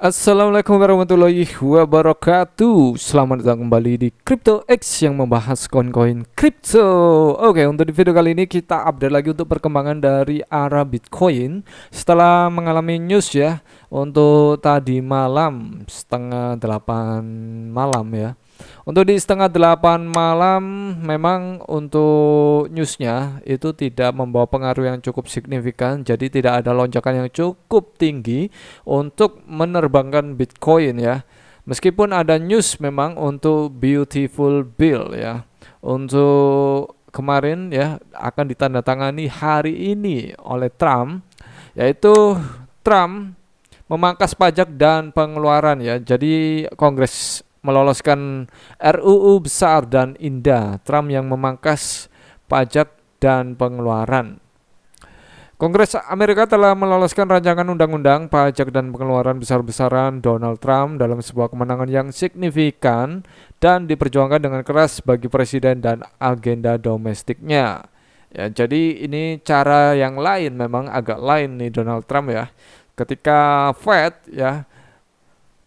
Assalamualaikum warahmatullahi wabarakatuh. Selamat datang kembali di Crypto X yang membahas koin-koin kripto. Oke, untuk di video kali ini kita update lagi untuk perkembangan dari arah Bitcoin setelah mengalami news ya. Untuk tadi malam setengah 8 malam ya. Untuk di setengah 8 malam memang untuk newsnya itu tidak membawa pengaruh yang cukup signifikan. Jadi tidak ada lonjakan yang cukup tinggi untuk menerbangkan Bitcoin ya. Meskipun ada news memang untuk beautiful bill ya. Untuk kemarin ya akan ditandatangani hari ini oleh Trump, yaitu Trump memangkas pajak dan pengeluaran ya. Jadi Kongres meloloskan RUU besar dan indah, Trump yang memangkas pajak dan pengeluaran. Kongres Amerika telah meloloskan rancangan undang-undang pajak dan pengeluaran besar-besaran Donald Trump dalam sebuah kemenangan yang signifikan dan diperjuangkan dengan keras bagi presiden dan agenda domestiknya. Ya, jadi ini cara yang lain, memang agak lain nih Donald Trump ya. Ketika Fed ya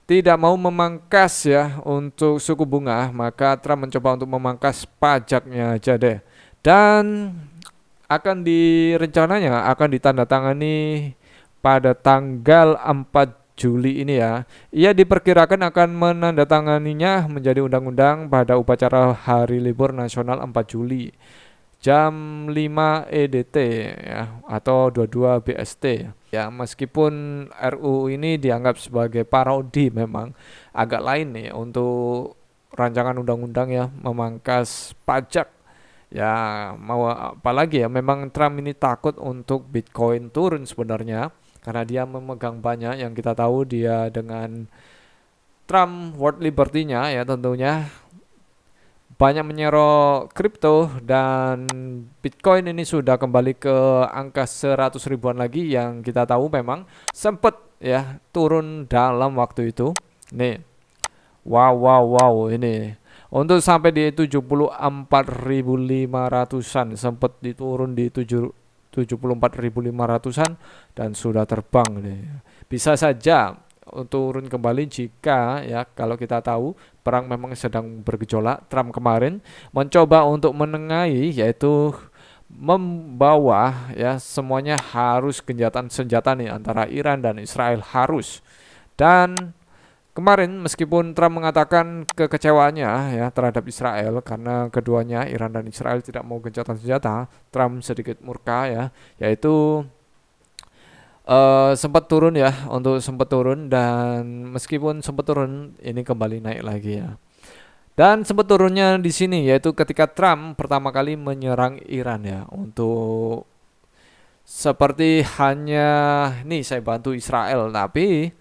tidak mau memangkas ya untuk suku bunga, maka Trump mencoba untuk memangkas pajaknya aja deh. Dan akan ditandatangani pada tanggal 4 Juli ini ya. Ia diperkirakan akan menandatanganinya menjadi undang-undang pada upacara Hari Libur Nasional 4 Juli jam 5 EDT ya, atau 22 BST. Ya, meskipun RUU ini dianggap sebagai parodi, memang agak lain nih untuk rancangan undang-undang ya memangkas pajak. Ya, mau apalagi ya, memang Trump ini takut untuk Bitcoin turun sebenarnya karena dia memegang banyak, yang kita tahu dia dengan Trump World Liberty-nya ya tentunya banyak menyerok kripto, dan Bitcoin ini sudah kembali ke angka 100 ribuan lagi, yang kita tahu memang sempat ya turun dalam waktu itu. Nih, wow wow wow, ini untuk sampai di 74.500-an, sempat diturun di 74.500-an dan sudah terbang nih. Bisa saja turun kembali jika ya, kalau kita tahu perang memang sedang bergejolak. Trump kemarin mencoba untuk menengahi, yaitu membawa ya semuanya harus genjatan senjata nih antara Iran dan Israel harus. Dan kemarin meskipun Trump mengatakan kekecewaannya ya terhadap Israel karena keduanya, Iran dan Israel, tidak mau gencatan senjata, Trump sedikit murka ya, yaitu sempat turun ya, untuk sempat turun, dan meskipun sempat turun ini kembali naik lagi ya. Dan sempat turunnya di sini yaitu ketika Trump pertama kali menyerang Iran ya, untuk seperti hanya nih saya bantu Israel, tapi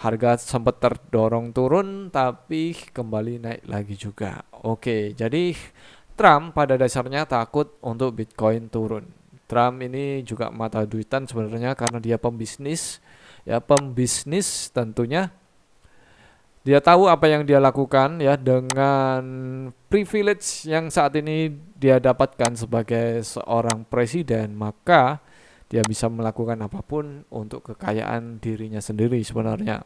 harga sempat terdorong turun tapi kembali naik lagi juga. Oke, jadi Trump pada dasarnya takut untuk Bitcoin turun. Trump ini juga mata duitan sebenarnya karena dia pembisnis. Ya, pembisnis tentunya dia tahu apa yang dia lakukan ya, dengan privilege yang saat ini dia dapatkan sebagai seorang presiden, maka dia bisa melakukan apapun untuk kekayaan dirinya sendiri sebenarnya.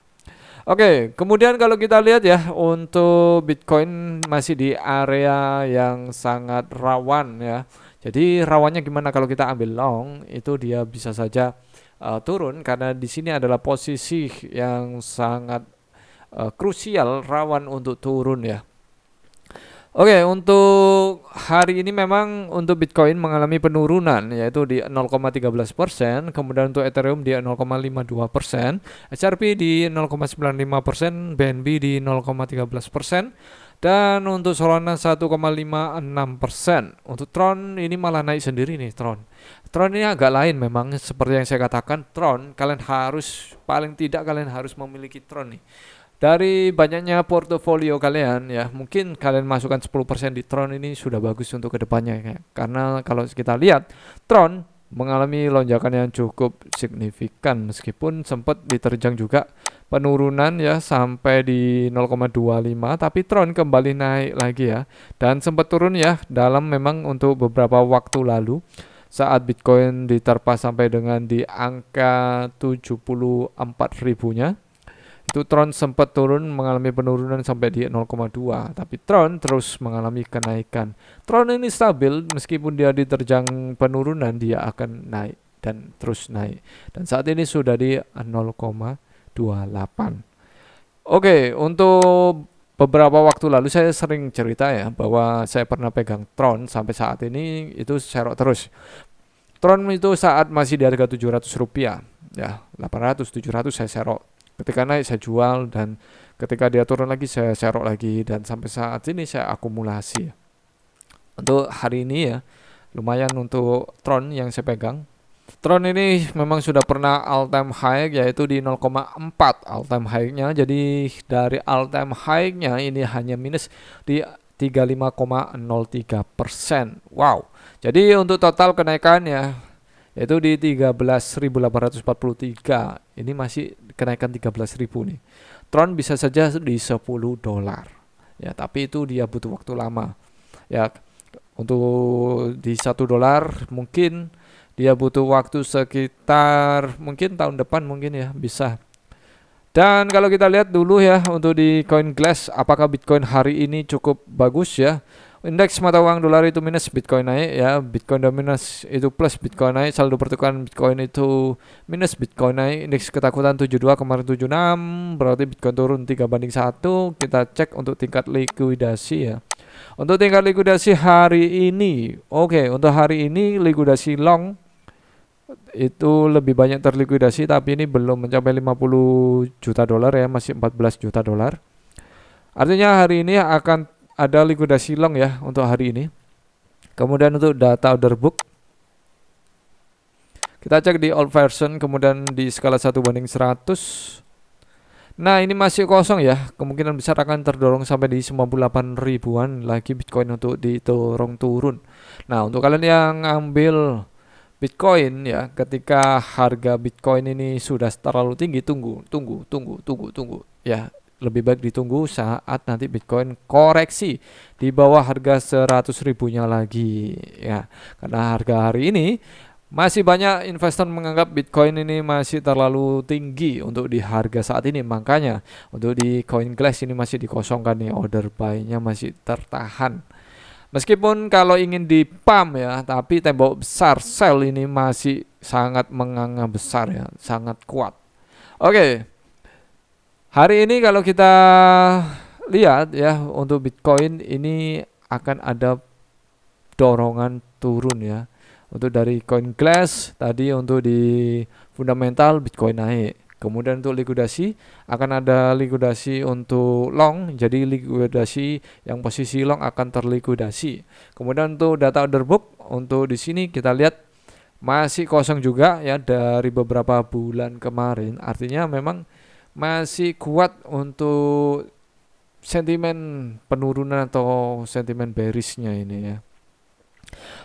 Oke, kemudian kalau kita lihat ya, untuk Bitcoin masih di area yang sangat rawan ya. Jadi rawannya gimana, kalau kita ambil long itu dia bisa saja turun, karena di sini adalah posisi yang sangat krusial, rawan untuk turun ya. Oke, untuk hari ini memang untuk Bitcoin mengalami penurunan yaitu di 0,13%, kemudian untuk Ethereum di 0,52%, XRP di 0,95%, BNB di 0,13%, dan untuk Solana 1,56%. Untuk Tron ini malah naik sendiri nih Tron. Tron ini agak lain memang, seperti yang saya katakan, Tron kalian harus, paling tidak kalian harus memiliki Tron nih. Dari banyaknya portofolio kalian ya, mungkin kalian masukkan 10% di Tron, ini sudah bagus untuk kedepannya ya. Karena kalau kita lihat Tron mengalami lonjakan yang cukup signifikan, meskipun sempat diterjang juga penurunan ya sampai di 0,25, tapi Tron kembali naik lagi ya, dan sempat turun ya dalam memang untuk beberapa waktu lalu saat Bitcoin diterpa sampai dengan di angka 74 ribunya. Itu Tron sempat turun mengalami penurunan sampai di 0,2, tapi Tron terus mengalami kenaikan. Tron ini stabil meskipun dia diterjang penurunan, dia akan naik dan terus naik. Dan saat ini sudah di 0,28. Oke, untuk beberapa waktu lalu saya sering cerita ya bahwa saya pernah pegang Tron sampai saat ini itu serok terus. Tron itu saat masih di harga 700 rupiah, ya 800, 700 saya serok. Ketika naik saya jual, dan ketika dia turun lagi saya serok lagi, dan sampai saat ini saya akumulasi. Untuk hari ini ya lumayan untuk Tron yang saya pegang. Tron ini memang sudah pernah all time high yaitu di 0,4 all time high-nya. Jadi dari all time high-nya ini hanya minus di 35,03%. Wow. Jadi untuk total kenaikannya yaitu di 13.843. Ini masih kenaikan 13.000 nih. Tron bisa saja di $10. Ya, tapi itu dia butuh waktu lama. Ya, untuk di $1 mungkin dia butuh waktu sekitar mungkin tahun depan mungkin ya bisa. Dan kalau kita lihat dulu ya untuk di CoinGlass, apakah Bitcoin hari ini cukup bagus ya. Indeks mata uang dolar itu minus, Bitcoin naik ya. Bitcoin minus itu plus, Bitcoin naik. Saldo pertukaran Bitcoin itu minus, Bitcoin naik. Indeks ketakutan 72, kemarin 76, berarti Bitcoin turun 3:1. Kita cek untuk tingkat likuidasi ya. Untuk tingkat likuidasi hari ini, oke, untuk hari ini likuidasi long itu lebih banyak terlikuidasi, tapi ini belum mencapai 50 juta dolar ya, masih 14 juta dolar. Artinya hari ini akan ada likuidasi long ya untuk hari ini. Kemudian untuk data order book, kita cek di old version, kemudian di skala 1:100. Nah ini masih kosong ya, kemungkinan besar akan terdorong sampai di 98 ribuan lagi Bitcoin untuk didorong turun. Nah untuk kalian yang ambil Bitcoin ya, ketika harga Bitcoin ini sudah terlalu tinggi, tunggu ya. Lebih baik ditunggu saat nanti Bitcoin koreksi di bawah harga 100 ribunya lagi ya. Karena harga hari ini masih banyak investor menganggap Bitcoin ini masih terlalu tinggi untuk di harga saat ini. Makanya untuk di CoinGlass ini masih dikosongkan nih, order buy-nya masih tertahan. Meskipun kalau ingin di pump ya, tapi tembok besar sell ini masih sangat menganga besar ya, sangat kuat. Oke. Hari ini kalau kita lihat ya untuk Bitcoin ini akan ada dorongan turun ya. Untuk dari CoinGlass tadi untuk di fundamental Bitcoin naik. Kemudian untuk likuidasi akan ada likuidasi untuk long, jadi likuidasi yang posisi long akan terlikuidasi. Kemudian untuk data order book untuk di sini kita lihat masih kosong juga ya dari beberapa bulan kemarin. Artinya memang masih kuat untuk sentimen penurunan atau sentimen bearishnya ini ya.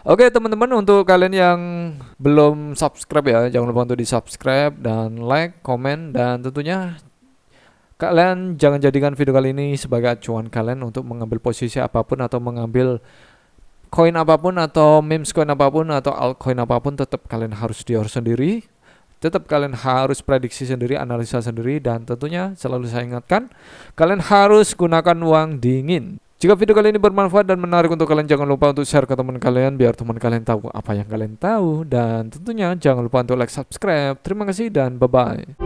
Oke teman-teman, untuk kalian yang belum subscribe ya, jangan lupa untuk di subscribe dan like, komen, dan tentunya kalian jangan jadikan video kali ini sebagai acuan kalian untuk mengambil posisi apapun atau mengambil koin apapun atau memes coin apapun atau altcoin apapun. Tetap kalian harus dior sendiri. Tetap kalian harus prediksi sendiri, analisa sendiri, dan tentunya selalu saya ingatkan, kalian harus gunakan uang dingin. Jika video kali ini bermanfaat dan menarik untuk kalian, jangan lupa untuk share ke teman kalian biar teman kalian tahu apa yang kalian tahu, dan tentunya jangan lupa untuk like, subscribe. Terima kasih dan bye-bye.